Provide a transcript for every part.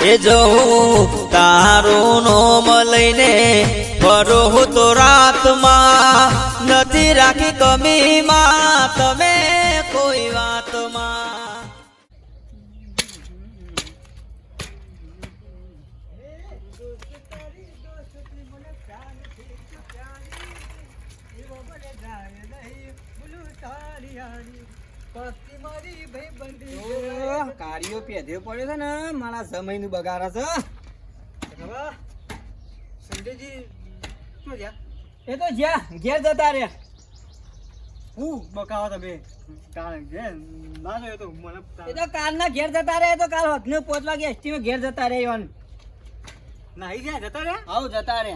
એ જવું તારું નોમ લઈને ફરો તો રાતમાં નથી રાખી કમીમાં તમે કોઈ વાતમાં. કાર્યો પેધ્યો પડ્યો છે ને મારા સમય નું બગાડા છે. સંજયજી એ તો જ્યાં ઘેર જતા રે. હું બકાવા તમે એ તો કાલ ના ઘેર જતા રે. તો કાલ હક ને 5 વાગે એસટી માં ઘેર જતા રે. નાઈ જાય જતા રે. આવ જતા રે.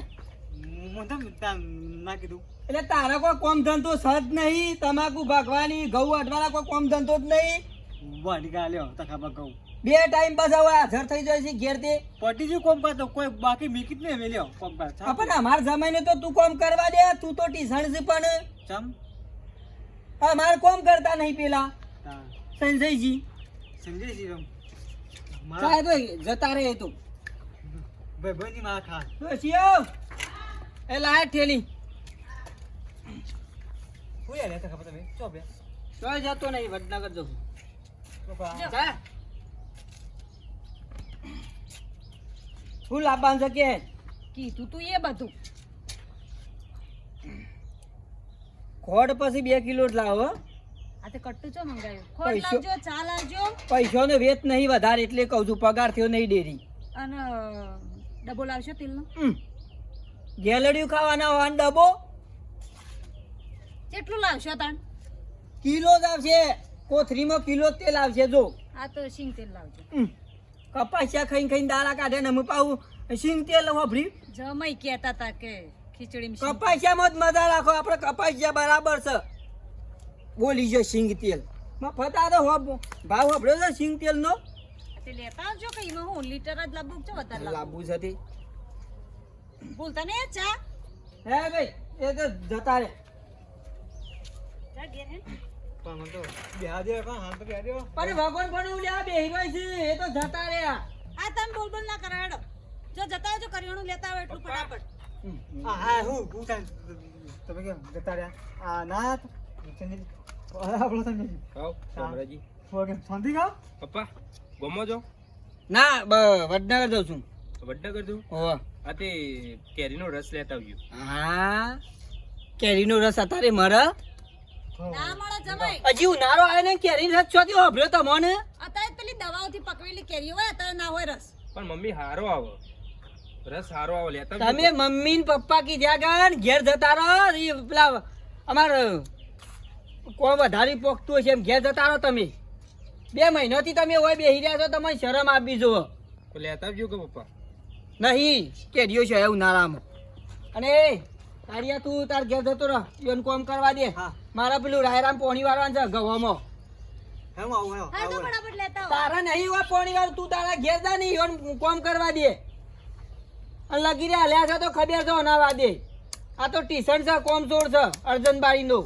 ના કીધું એટલે તારા કોઈ કોમ ધંધો સજ નહીં. તમાકુ ભાગવાની ઘઉં અડવાના કોઈ કોમ ધંધો જ નહીં. બે ટાઈમ બસ હવે હાજર થઈ જાય છે ઘેર તે પટીજી કોમ કરતો કોઈ બાકી મીકી જ નહીં મેલ્યો કોમ કર. પણ અમાર જમાઈને તો તું કોમ કરવા દે. તું તો ટીસણ છે પણ ચમ અમાર કોમ કરતા નહીં પેલા સંજયજી મારા તો જતા રહે તો ભાઈ ભાઈની માં ખા દોશિયો એ લાય ઠેલી કોઈ આલે તો ખબર તમે ચો બે કોઈ જતો નહીં વડનગર જવું. ફૂલ આપવાનું છે કે કીધું તું એ બધું ખોડ પછી 2 કિલો જ લાવો. આ તે કટ્ટુ ચો મંગાયો. ખોટ લાવજો, ચા લાવજો. પૈસાનો વેત નહીં વધારે એટલે કહું છું. પગાર થયો નહીં ડેરી. અને ડબ્બો લાવશો તેલનો. ગેલડિયું ખાવાના હોય ડબ્બો કેટલું લાવશો તાણ? કિલો જ આવશે. કોથરીમાં કિલો તેલ આવશે. જો આ તો સિંગ તેલ લાવજો. કપાસિયા ખાઈને ખાઈને દાડા કાઢે ને અમે પાવું સિંગ તેલ વાપરી. જમાઈ કહેતા તા કે ખીચડી કપાસિયામાં જ મજા રાખો. આપણે કપાસિયા બરાબર છે. બોલી જો સિંગ તેલ મફત આ તો ભાવ વાપર્યો છે સિંગ તેલ નો. તે લેતા આવજો કે એમાં હું લીટર જ લાવવું છે વધારે લાવવું છે તે બોલતા ને ચા હે ભાઈ એ તો જતા રે. ચા ઘેર હે પણ ભગવાન પણ ઉલ્યા બેહી ગઈ છે. એ તો જતા રે. આ તમે બોલ બોલ ના કરાડો. જો જતા આવજો કરિયાણું લેતા આવો એટલું ફટાફટ. હા હું તમે કેમ જતા રહ્યા? આ ના આપણો સંજયજી ખાઓ સમરાજી શાંતિ ખાઓ. પપ્પા ગમો છો? ના વડનગર જાઉં છું. વડનગર છું. ઓહ આ તે કેરીનો રસ લેતા આવજો. હા કેરીનો રસ અત્યારે મરે ના મળે જમાઈ. હજી ઉનાળો આવે ને કેરી રસ ચોથી વાપર્યો તમને? અત્યારે પેલી દવાઓથી પકવેલી કેરી હોય અત્યારે ના હોય રસ. પણ મમ્મી હારો આવો રસ હારો આવો લેતા આવજો. તમે મમ્મી ને પપ્પા કી જ્યાં ઘેર જતા રહો. એ પેલા અમાર કોઈ વધારે પોખતું હશે એમ ઘેર જતા રહો. તમે 2 મહિનાથી તમે હોય બેસી રહ્યા છો. તમને શરમ આપી જુઓ. તો લેતા આવજો કે પપ્પા. નહીં કેરીઓ છે ઉનાળામાં. અને તારિયા તું તાર ઘેર જતો રહ. યોન કોમ કરવા દે. મારા પેલું રાયરામ પોણી વાળવાનું છે ગવામાં. હા તો ફટાફટ લેતા આવો. તારા નહીં હોય પોણી વાળું. તું તારા ઘેર જા નહીં યોન કોમ કરવા દે. અને લગી રહ્યા લ્યા છે તો ખબર છે નાવા દે. આ તો ટીશન છે કોમ છોડ છે અર્જનબારી નો.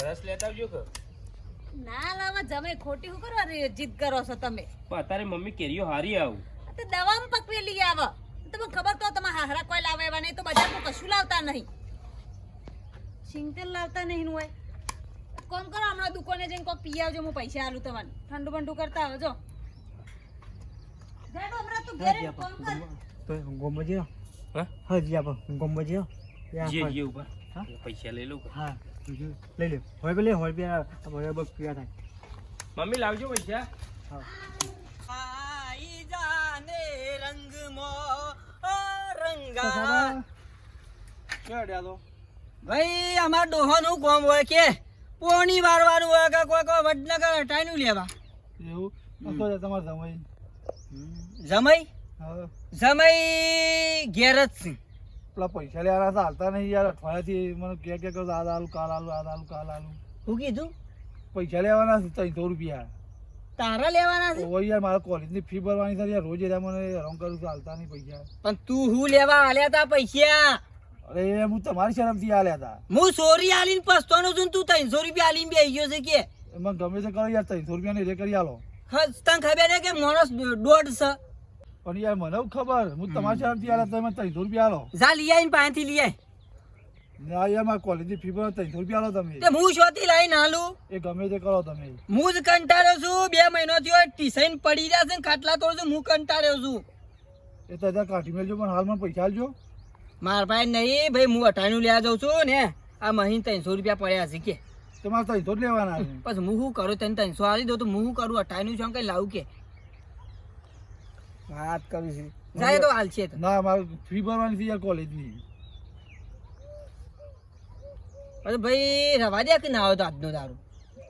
રસ લેતા આવજો કે ના લાવા જમાઈ ખોટી શું કરવા જીદ કરો છો તમે? પણ અત્યારે મમ્મી કેરીઓ હારી આવું. આ તો દવામાં પકવેલી આવે. તમને ખબર તો તમારા હાહરા કોઈ લાવે એવા નહીં તો બજારમાં કશું લાવતા નહીં. સિંગતેલ લાવતા નહીં હોય. કોમ કરો હમણાં દુકાને જઈને કોઈ પી આવજો. હું પૈસા આલું તમારે. ઠંડુ બંડુ કરતા આવજો. જાડો હમણાં તું ઘરે કોમ કર. તો ગોમજી હા હજી આપ ગોમજી જે ઉપર પૈસા લઈ લઉં. હા લઈ લે. હોય પેલે હોય બે બરાબર ક્રિયા થાય. મમ્મી લાવજો પૈસા. આઈ જાને રંગમાં રંગા. ભાઈ અમાર ડોહાનું કોમ હોય કે પોણી વારવાનું હોય કે કોઈ વડનગર હટાઈનું લેવા. એવું તમારે જમાઈ જમાઈ જમાઈ ઘેર જ છે. પેલા પૈસા લેવાના હતા હાલતા નહીં યાર. અઠવાડિયાથી મને કે કરો આ આલુ કાલ આલુ આ આલુ કાલ આલુ. શું કીધું? પૈસા લેવાના છે 300 રૂપિયા. તારા લેવાના છે? યાર મારે કોલેજની ફી ભરવાની છે યાર. રોજ એરા મને હેરાન કરું છું. હાલતા નહીં પૈસા. પણ તું હું લેવા આલ્યા તા પૈસા? અરે હું તમારી શરમથી આલ્યા હતા. હું સોરી આલીને પસ્તાનો છું. તું 300 રૂપિયા આલીને બેસી ગયો છે કે એમાં ગમે તે કરો યાર. 300 રૂપિયા ને રે કરી આલો. હા તને ખબર છે કે માણસ દોઢ છે પણ યાર મને ખબર હું તમારા ચારથી યાર તમે 300 રૂપિયા આલો જા લઈ આવીને પાસેથી લઈ આય ના યાર મારા કોલેજની ફી પર 300 રૂપિયા આલો તમે તે હું શોથી લાવીને હાલું એ ગમે તે કરો તમે હું જ કંટાળ્યો છું 2 મહિનાથી હોય ટીસન પડી રહ્યા છે ને ખાટલા તોડ છું હું કંટાળ્યો છું એ તો ત્યાં કાઢી મેલજો પણ હાલ મને પૈસા આલજો માર પાસે નહીં ભાઈ હું 98 લેવા જાઉં છું ને આ મહિને 300 રૂપિયા પડ્યા છે કે તમારે 300 જ લેવાના છે પછી હું શું કરું તને 300 આલી દઉં તો હું શું કરું 98 છું કઈ લાવું કે વાત કરું છું જાય તો હાલ છે ના મારે ફી ભરવાની છે યાર કોલેજની અરે ભાઈ રવા દે કે ના આવે તો આજનો દારૂ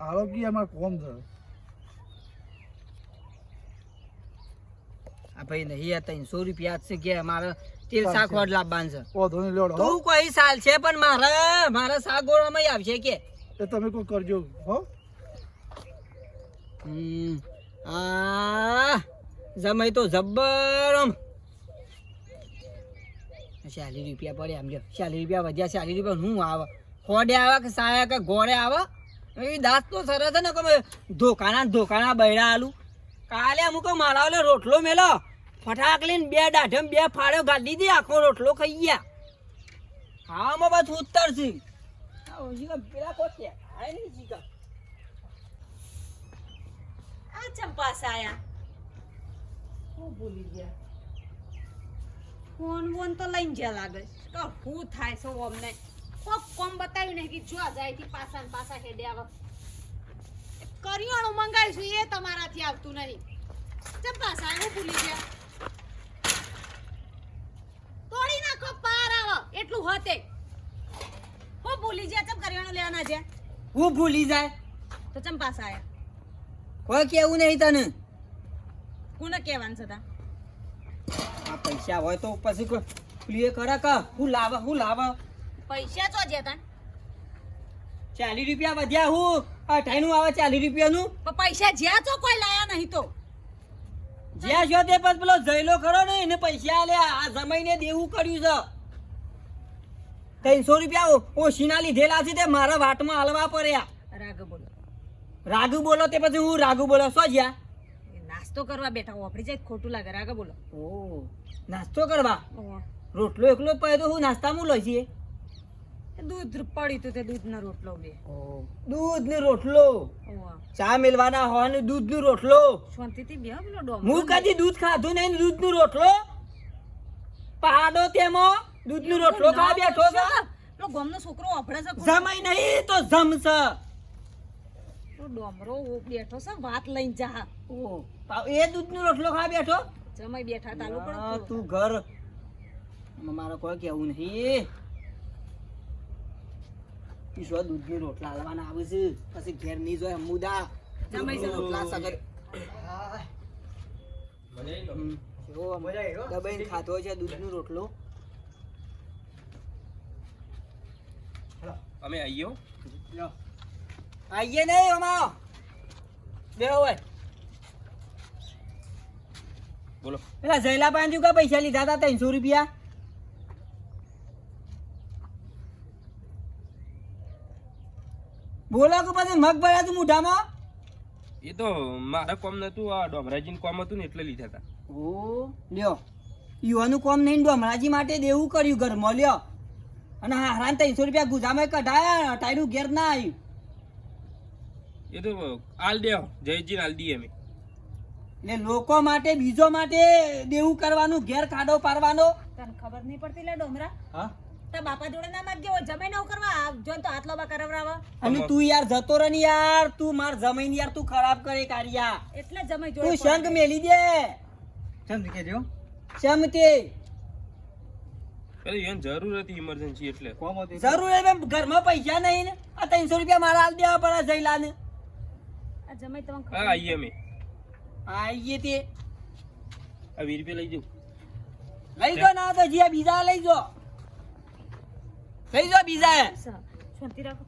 આલો કે અમારે કોમ છે આ ભાઈ નહીં આ 300 રૂપિયા જ છે કે મારે તેલ શાક વાડ લાવવાનું છે ઓ ધોની લેવડો તું કોઈ સાલ છે પણ મારા શાક ગોળવામાં આવશે કે એ તમે કોઈ કરજો હો આ જમાઈ તો જબ્બર 40 રૂપિયા પડે આમ 40 રૂપિયા વધ્યા 40 રૂપિયા હું આવે ખોડે આવે કે સાયા કે ગોળે આવે એ દાંત તો સરસ ને કે ધોકાના બૈરા આલું કાલે અમુક મારા ઓલે રોટલો મેલો ફટાક લઈને 2 દાઢમ 2 ફાળ્યો ગાડી દે આખો રોટલો ખાઈ ગયા ખાવામાં પાછું ઉતરશે પેલા કોટે આય નહીં જીકા આ ચંપા સાયા હું ભૂલી ગયા ફોન તો લઈને જ્યાં લાગે તો શું થાય છે અમને કોમ બતાવ્યું નહીં કે જો જાય પાછા હેડે આવે કરિયાણું મંગાવીશું એ તમારાથી આવતું નહીં ચંપા સાહેબ હું ભૂલી ગયા તોડી નાખો પાર આવો એટલું હોતે હું ભૂલી ગયા ચમ કરિયાણું લેવાના છે હું ભૂલી જાય તો ચંપા સાહેબ કોઈ કેવું નહીં તને કોને કહેવાનું છે તા આ પૈસા હોય તો પછી પ્લે કરે કે હું લાવ પૈસા તો જતા 40 રૂપિયા વધ્યા હું 98 આવે 40 રૂપિયાનું પણ પૈસા જ્યાં તો કોઈ લાયા નહીં તો જ્યાં જો તે પછી પેલો જયલો ખરો ને એને પૈસા આલ્યા આ જમાઈને દેવું કર્યું છે 300 રૂપિયા ઓછીના લીધેલા છે તે મારા વાટમાં હાલવા પડ્યા રાગુ બોલો તે પછી હું રાગુ બોલો શું જ્યાં નાસ્તો કરવા બેઠા ઓફરી જાય ખોટું લાગે રાગા બોલો ઓ નાસ્તો કરવા રોટલો એકલો જ પડ્યો તો હું નાસ્તામાં લઈ છીએ દૂધ પડી તો તે દૂધનો રોટલો લે દૂધ ને રોટલો ચા મેલવાના હોય ને દૂધ નો રોટલો શાંતિથી બે પેલો ડોમ હું કદી દૂધ ખાધું નહીં દૂધ નો રોટલો પહાડો તેમાં દૂધ નો રોટલો ખા બેઠો છે પેલો ગામનો છોકરો ઓફળે છે જમાઈ નહીં તો જમ છે તો ડોમરો બેઠો છે વાત લઈને જા ઓ એ દૂધ નો રોટલો ખા બેઠો જમાઈ બેઠા તાલો હા, પણ તું ઘર મારે કોઈ કેવું નહીં ઈશ્વર દૂધ ની રોટલા હાલવાના આવે છે પછી ઘેર નહીં જોય મુદા જમાઈ છે રોટલા સગર દબાઈને ખાતો હોય છે દૂધ નો રોટલો અમે આવીએ આઈએ નહીં અમારો બે હોય બોલો પેલા જયલા પાંજુ કા પૈસા લીધા હતા 300 રૂપિયા બોલો કે પછી મગ ભર્યા તું મોઢામાં એ તો મારા કોમ નતું આ ડોમરાજીનું કોમ હતું ને એટલે લીધા હતા ઓ લ્યો યુવાનું કોમ નહીં ડોમરાજી માટે દેવું કર્યું ઘરમાં લ્યો અને હારાન 300 રૂપિયા ગુજામાં કઢાયા ટાઈનું ઘેર ના આવ્યું એ તો આલ દે જયજી આલ દઈએ અમે એટલે લોકો માટે બીજો માટે દેવું કરવાનું ઘેર કાઢો પાડવાનો તને ખબર નહીં પડતી લે ડોમરા હા તા બાપા જોડે ના માગજે હોય જમે ન કરવા જો તો હાથ લોબા કરાવરાવા અને તું યાર જતો રહે ને યાર તું માર જમીન યાર તું ખરાબ કરે કારિયા એટલે જમે તું જોડે સંગ મેલી દે ચમ કેજો સમતે પેલી એને જરૂર હતી ઇમરજન્સી એટલે કોમ હતી જરૂર એમ ઘરમાં પૈસા નહીં ને આ 300 રૂપિયા મારા હાલ દેવા પડે જઈલાને આ જમે તમને હા ખબર આવીએ અમે આઈએ તે આ 20 રૂપિયા લઈ જાઉં લઈ જો ના તો જીયા બીજા લઈ જો બીજા છે. શાંતિ રાખો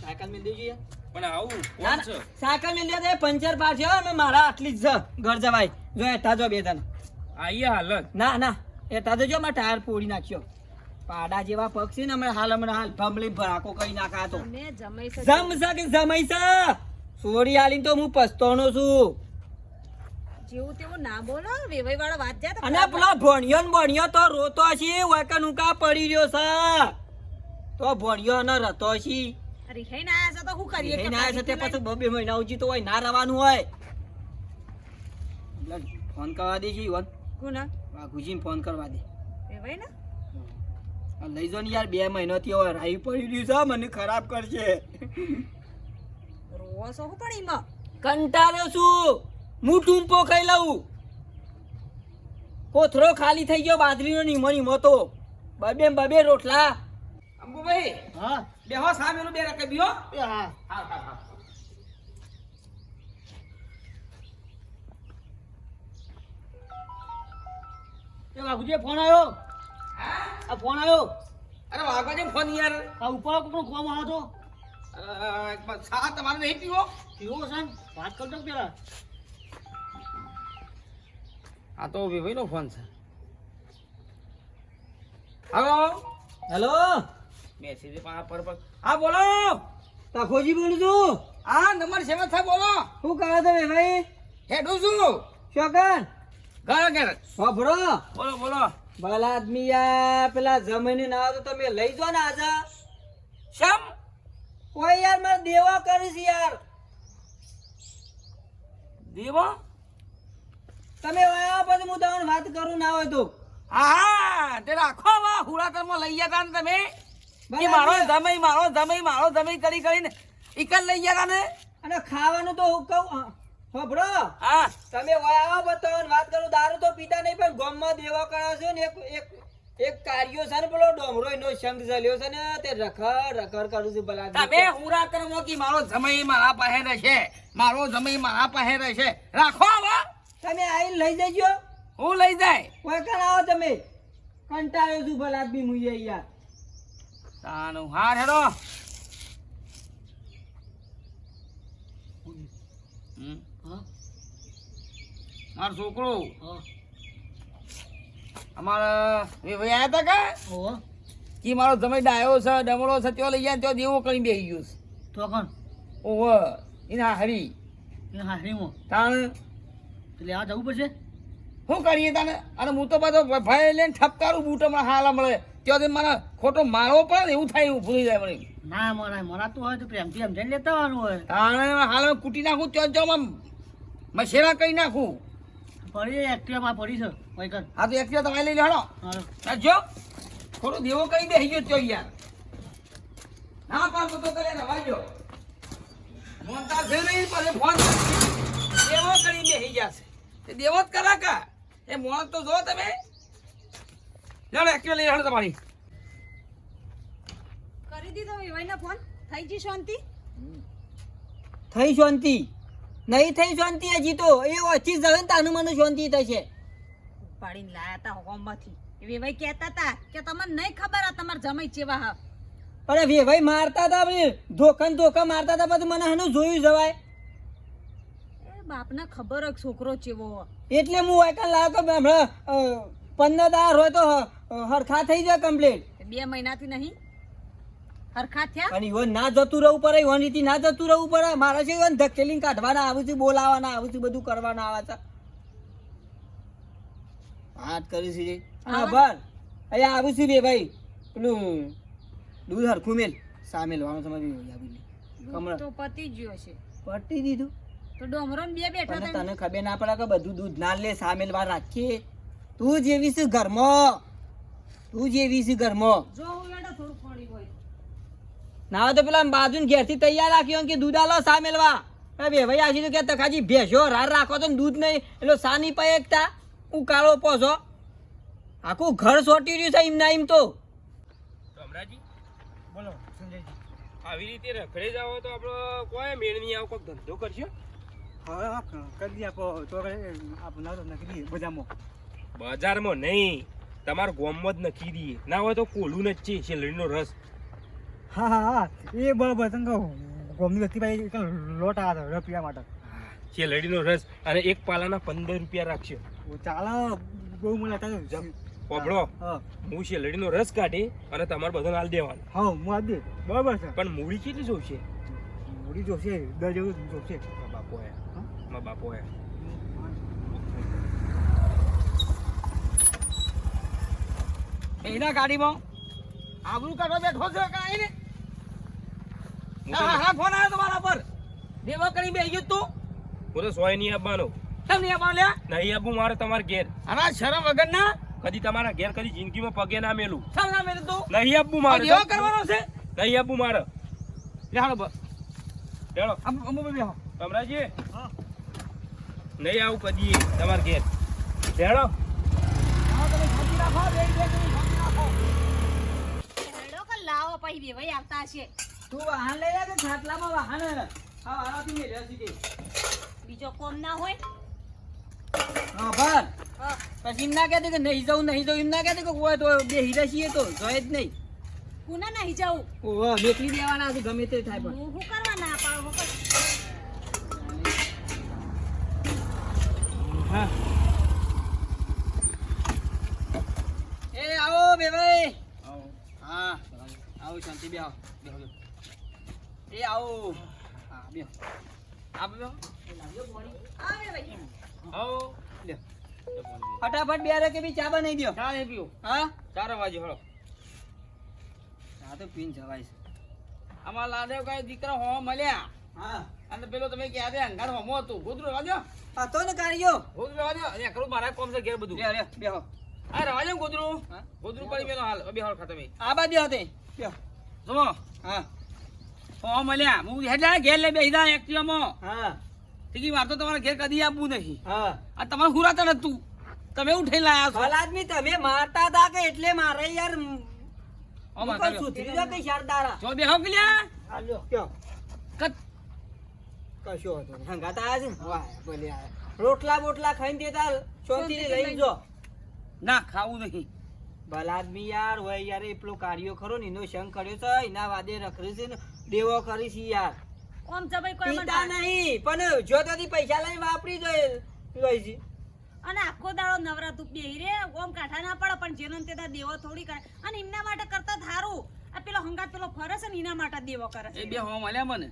સાયકલ મેલ દેજો પણ આવું ના કોણ ના, છે સાયકલ મેલ દે પંચર પાડશે હો મે મારા આટલી જ છે ઘર જવાય જો એટા જો બે તને આવીએ હાલ જ ના ના એટા જો મારા ટાયર પોડી નાખ્યો પાડા જેવા પક્ષી ને હમણાં હાલ ભમલી ભરાકો કઈ નાખા તો તમે જમાઈ શકો. જમશા કે જમાઈશા સોરી આલીને તો હું પસ્તાનો છું જેવું તેવું ના બોલો વેવાઈ વાળો વાત જાય તો અને પેલા ભણ્યો ને બણ્યો તો રોતો છે વાકન ઉકા પડી રહ્યો છે તો ભણ્યો ને રતો છે રિહાઈ ના આયા છે તો શું કરીએ કે ના છે તે પછી 2 મહિના ઉજી તો હોય ના રહેવાનું હોય ફોન કરવા દે છે ઈવન કોના વાઘુજી ફોન કરવા દે વેવાઈ ને આ લઈ જો ને યાર 2 મહિનાથી હવે રાઈ પડી રહ્યું છે મને ખરાબ કરશે રોવો છો હું પણ ઈમાં કંટાળ્યો છું હું ટૂંપો ખાઈ લઉં કોથરો ખાલી થઈ ગયો બાજરીનો નીમો નીમો તો બબે રોટલા અંબુભાઈ હા બેહો સામેનું બે રકે બીઓ એ હા હા એ બાપુજી ફોન આવ્યો આ ફોન આવ્યો અરે વાગવાજે ફોન યાર આ ઉપર કોકનો કોમ આવ્યો તો સા તમારે નહીં પીવો પીવો છે ને? વાત કરતો પેલા આ તો વિભાઈનો ફોન છે હાલો હેલો મેસેજ પર હા બોલો તખોજી બોલું છું હા નંબર 7 થાય બોલો શું કહો તમે ભાઈ હેડું છું શોકન ઘર ઘર વાપરો બોલો બોલો ભલા આદમી યાર પેલા જમીને ના આવે તો તમે લઈ જો ને આજે શમ કોઈ યાર મારે દેવા કરીશ યાર દેવા તમે આયા પછી હું તમને વાત કરું ના હોય તો હા તે રાખો વા હુડાતર માં લઈ ગયા ને તમે ઈ મારો જમાઈ કરી કરીને ઈકલ લઈ ગયા ને અને ખાવાનું તો હું કહું હોબળો હા તમે આવો બતાવો વાત કરું દારૂ તો પીતા નહીં પણ ગામમાં દેવા કર્યો છે ને એક કાર્યો છે ને પેલો ડોમરો એનો સંગ ચાલ્યો છે ને તે રખડ કરું છું ભલા તમે હુડાતર માં કી મારો જમાઈ મારા પાસે રહેશે રાખો વા તમે આઈને લઈ જજો હું લઈ જાય કોઈ કણ આવો તમે કંટાળ્યો છું ભલા આદમી મુઈએ યાર તાનું હાર હેડો મારો છોકરો અમારા આયા હતા કે કી મારો જમાઈ ડાયો છે ડમળો છે ત્યો લઈ જાય ત્યો દેવો કરી બેસી ગયો છે તો કોણ ઓવ એના હરી એ હારીમાં તાણ એટલે આ જવું પડશે શું કરીએ તને અને હું તો પાછો ભાઈ લઈને ઠપકારું બૂટ હમણાં હાલ મળે ત્યાંથી મને ખોટો મારવો પડે ને એવું થાય એવું ભૂલી જાય મને ના મરાતું હોય તો પ્રેમથી સમજાઈને લેતા આવવાનું હોય તાણે હાલ કૂટી નાખું ત્યાં જાઉં મશેરા કરી નાખું પડી એક્ટિવામાં પડી છે કોઈ કર હા તો એકલા તમારે લઈ લેવાનો જો થોડો દેવો કરી દે ગયો તો યાર ના પાડતો તો કરે ને વાજો મોનતા છે નહીં પછી ફોન દેવો કરી દે જશે તે દેવો જ કરા કા એ મોણ તો જો તમે લેડો એકલા લઈ લેવાનો તમારી કરી દીધો વેવાઈનો ફોન થઈ ગઈ શાંતિ થઈ શાંતિ નહીં થઈ શાંતિ હજી તો એ ઓછી જવે ને તાનું મને શાંતિ થશે પાડીને લાયા તા હોમમાંથી વેવાઈ કહેતા તા કે તમને નહીં ખબર આ તમાર જમાઈ ચેવા હા અરે ભાઈ મારતા હતા ધોકા મારતા હતા પછી મને હનું જોયું જવાય એ બાપને ખબર જ છોકરો ચેવો હો એટલે હું વાયકા લાવ્યો કે હમણાં 15 દાર હોય તો હરખા થઈ જાય કમ્પ્લીટ 2 મહિનાથી નહીં હરખા થયા અને ઈવન ના જતું રહેવું પડે ઈવન રીતિ ના જતું રહેવું પડે મારા છે ઈવન ધકેલી કાઢવાના આવું છે બોલાવાના આવું છે બધું કરવાના આવે છે વાત કરી છે હા ભર અહીંયા આવું છે ભાઈ પેલું દૂધ હરખું મેલ સામે લેવાનું સમજ તો પતી ગયો છે પટી દીધું તો ડોમરો ને બે બેઠા પણ હતા તને ખબર ના પડે કે બધું દૂધ ના લે સામેલ વાર રાખીએ તું જેવી છે ઘરમાં જો હું એડો થોડું પડી હોય ના તો પેલા બાજુ ઘેરથી તૈયાર રાખ્યો કે દૂધ આલો સા મેલવા ભાઈ આજી તો કે તખાજી ભેંસો રાર રાખો તો દૂધ નહીં એટલે સા નહીં પાય એકતા હું કાળો પોસો આખું ઘર સોટી રહ્યું છે એમ ના એમ તો કમરાજી બોલો સંજયજી આવી રીતે રખડે જાવ તો આપણો કોઈ મેળ નહીં આવો કોઈક ધંધો કરશો હવે કરી દઈએ આપો તો આપણે નાખી દઈએ બજારમાં બજારમાં નહીં તમારા ગોમમાં જ નખી દઈએ ના હોય તો કોલું જ છે શેલડીનો રસ હા એ બરાબર તને ગોમની વ્યક્તિ ભાઈ લોટ આવ્યા હતા પીવા માટે શેલડીનો રસ અને એક પાલાના 15 રૂપિયા રાખશો ચાલો બહુ મને હતા પોપડો હા હું શેલડીનો રસ કાઢી અને તમારે બધાને હાલ દેવાનો હા હું આ દે બરાબર છે પણ મૂડી કેટલી જોશે મૂડી જોશે 10 જેવું જોશે મારા બાપો હે મારા બાપો હે એના ગાડીમાં આબરૂ કાઢવા બેઠો છે કાંઈ ને હું તો- હા ફોન આવ્યો તમારા પર દેવા કરી બેસી ગયો તું હું તો સોય નહીં આપવાનો તમને આ લ્યા નહીં આપું મારે તમારે ઘેર અને શરમ વગર ના કદી તમારા ઘેર કદી જિંદગીમાં પગે ના મેલું ચાલ ના મેરે તું નહીં આપવું મારે દેવા કરવાનો છે નહીં આપવું મારે બેહાડો બસ ચાલો અમુ બેહો કમરાજી નહીં આવું કદી તમારે ઘેર ચાલો હેડો કે લાવો પછી વેવાઈ આવતા હશે તું વાહન લઈ લે કે ખાટલામાં વાહન હા આરાથી મે રહેસી કે બીજો કોમ ના હોય હા ભર હા. પછી એમ ના કહેતી કે નહીં જવું એમ ના કહેતી કે કોઈ તો બે હીરા છીએ તો જોઈએ જ નહીં કુના નહીં જાવું ઓહો બેકરી દેવાના છે ગમે તે થાય પણ હું શું કરવા ના પાડું હું હા એ આવો બે ભાઈ હા આવો શાંતિ બેહો બેહો એ આવો હા બેહો આ બેહો આવે ભાઈ આવો લે ફટાફટ બે રે કે બી ચા બનાવી દો ચા નહીં પીવું હા 4 વાગે હળો ચા તો પીને જવાય છે આમાં લાદેવ કઈ દીકરા હો મળ્યા હા અને પેલો તમે ક્યાં દે અંગાર હોમો હતું ગોદરો વાજો આ તો ને કાર્યો ગોદરો વાજો અને કરું મારા કોમ છે ઘેર બધું લે લે બેહો આ રવાજો ગોદરો હા? ગોદરો પડી મેલો હાલ બે હાલ ખાતે આ બાજુ હતે બેહો જમો હા હો મળ્યા હું હેડલા ઘેર લે બેહીદા એક્ટિવામાં હા ઠીકી વાર તો તમારે ઘેર કદી આપવું નહીં હા આ તમારે હુરાતા નતું તમે ઉઠાઈ લાયા છો ભલા આદમી તમે મારતા હતા કે એટલે મારે યાર ઓ હું માતા પણ સુધરી જાવ કે શારદારા જો બેહો ગલ્યા હાલ્યો કયો કત કશો હતો નહીં. હંગાત આયા છે ને વાહ ભલે આયા રોટલા બોટલા ખાઈને દેતા શાંતિથી લઈ જો ના ખાવું નહીં ભલા આદમી યાર હોય યાર એ પેલો કાર્યો ખરો ને એનો સંગ કર્યો છે એના વાદે રખડી છે ને દેવો કરી છે યાર ઓમ જબાઈ કોઈ પીતા નહીં પણ જો ત્યાંથી પૈસા લઈને વાપરી જોઈ છે અને આખો દાડો નવરાતું બેહી રે ઓમ કાઠા ના પડે પણ જેનો ને તે દાડો દેવો થોડી કરે અને એમના માટે કરતા થારું આ પેલો હંગાત પેલો ફરે છે ને એના માટે દેવો કરે છે એ બે હો મળ્યા મને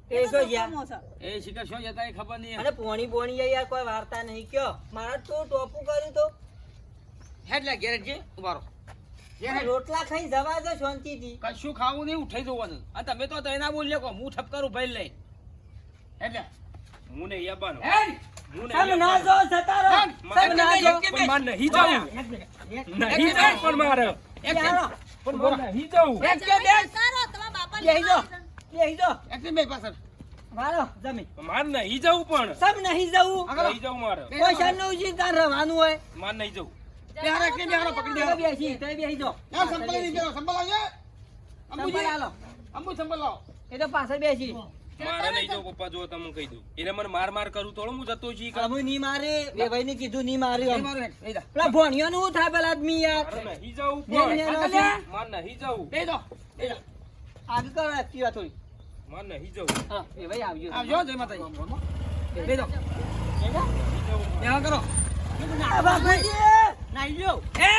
એ શું તો યાર કામો છે. એ શિખર શું જતા એ ખબર નહીં અને પોણી પોણી યાર કોઈ વાર્તા નહીં કયો મારા તો ટોપું કર્યું તો હેડલા ઘેર જે ઉભારો આ રોટલા ખાઈ જવા દો શાંતિથી કશું ખાવું નહીં ઉઠાઈ જવાનું અને તમે તો તૈના બોલ્યો કો હું ઠપકારું ભાઈ લઈ એટલે હું નહીં આપવાનો હેડ હું સબ નહીં ના જો સતા રહો સબ ના જો પણ મારે નહીં જવું નહીં જવું પણ મારે એક હાલો પણ મારે નહીં જવું એક કે બે સારો તમારા બાપા બેહી જો બેહી જો એકની બે પાછળ મારો જમી મારે નહીં જવું પણ સબ નહીં જવું નહીં જવું મારે કોઈ શાનનું ઉજીર રહેવાનું હોય મારે નહીં જવું બેહારો એકની બેહારો પકડી તમે દે બેસી તમે બેસી જો યા સંપલ નહીં બેરો સંપલ આવજે સંભાળ હાલો અંબુ સંપલ લાવો એ તો પાછળ બેસી મારે નહીં જવું પપ્પા જો તમે કહી દઉં એટલે મને માર કરું તો હું જતો છી અમે નહીં મારે બે ભાઈ ને કીધું નહીં માર્યું એ આમ. મારો હેડ લઈ જા પેલા ભણ્યો નું થાય પેલા આદમી યાર મારે નહીં જવું ને, ને, પણ ને. મારે નહીં જવું લઈ દો લઈ જા આગળ કરો એક્ટિવા થોડી મારે નહીં જવું હા બે ભાઈ આવજો આવજો જય માતાજી લઈ દો નહીં જવું બેહારો કરો આ બાપુજી! નાઈ લ્યો એ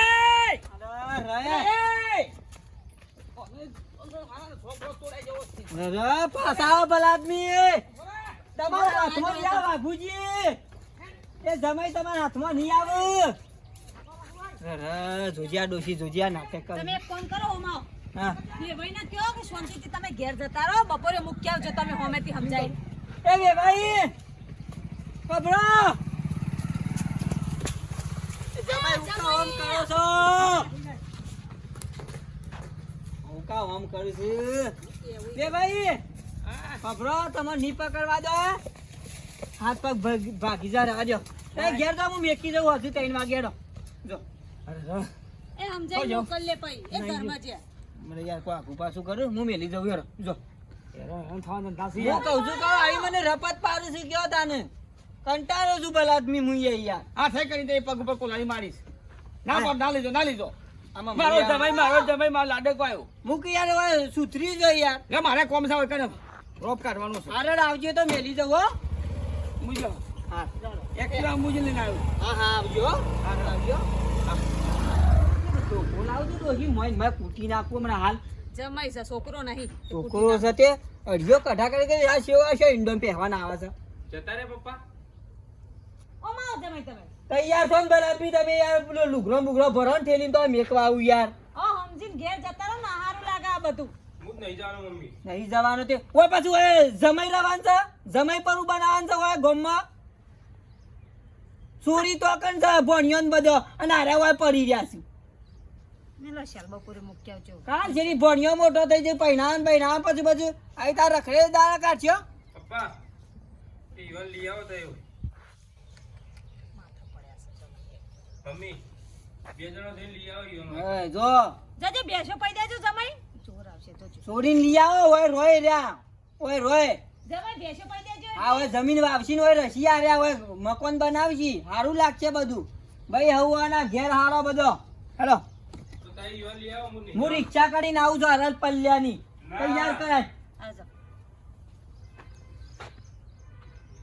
અરે રે. અરે પાછા આવો પેલા આદમી તમારા હાથમાં નહીં આવે બાપુજી એ જમાઈ તમારા હાથમાં નહીં આવે અરે જોજિયા ડોશી જોજિયા નાટક કરે તમે એક ફોન કરો હોમાઓ હા એ ભાઈને કહો કે શાંતિથી તમે ઘેર જતા રહો બપોરે મૂકી આવજો તમે હોમેથી સમજાય એ બે ભાઈ પબડો જમાઈ ઉકા ઓમ કરો છો ઉકા ઓમ કરું છું બે ભાઈ પબડો તમે ની પકડવા દો હાથ પગ ભાગી જા રાજો એ ઘેર તો હું મેકી જવું હજુ 3 વાગ્યાનો જો અરે એ સમજાય જાઓ. મોકલ લે પછી એ નહીં, ઘરમાં છે મને યાર કોઈ આખું પાછું કરું હું મેલી જવું યાર જો હેરાન થવાનું હું કહું છું કહો આવી મને રપત પાડું છું કયો તાને કંટાળો છું ભલા આદમી હું યાર આ થઈ કરી દે પગ ઉપર કોલાની મારીશ ના પર ના લીધો ના લીધો આમાં મારો મને જમાઈ મારો લાડક આવ્યો મુક યાર હવે સુધરી જાય યાર લે મારે કોમ છે કને રોપ કાઢવાનું છે આગળ આવજો તો મેલી જવું હો મુજો હા એક કિલો મુજો લઈને આવ્યો હા આવજો આગળ આવજો તો બોલાવજો તો હજી મેં કૂટી નાખું મને હાલ જમાઈ છે છોકરો નહીં છોકરો છે તે અડધો કઢા કરી કે આ સેવા છે ઇન્ડોન પહેવાના આવે છે જતા રે પપ્પા ઓ માં જમાઈ તમે તૈયાર છો ને બરાબર તમે યાર પેલો લુગરો બુગરો ભરો ને થેલીને તો મેકવા આવું યાર ઓ સમજીને ઘેર જતા રહો ને હારું લાગે આ બધું હું જ નહીં જવાનું મમ્મી નહીં જવાનું તે ઓય પાછું ઓય જમાઈ રહેવાનું છે જમાઈ પર બનાવવાનું છે ઓય ગોમમાં સુરી તો કન છે ભણ્યો ને બધો અને આરે ઓય પડી રહ્યા છે મેલો શાલ બપોરે મૂકી આવજો કાલ જેની ભણ્યો મોટો થઈ જાય પૈણા પછી પછી આઈ તાર રખડે દાડા કાઢ્યો પપ્પા ઈવન લઈ આવો તો એવું મમ્મી બે જણા થઈને લઈ આવો ઈવન એ જો જજે બેસો પઈ દેજો જમાઈ ચોર આવશે તો જો છોડીને લઈ આવો ઓય રોય રહ્યા ઓય રોય જમાઈ બેસો પઈ દેજો આ ઓય જમીન વાવશી ને ઓય રશિયા રહ્યા ઓય મકાન બનાવશી સારું લાગશે બધું ભાઈ હવાના ઘેર હારો બધો હેલો તો તારી ઈવન લઈ આવો મુન્ની હું રિક્ષા કરીને આવું છું હરલ પલ્યાની તૈયાર કરાય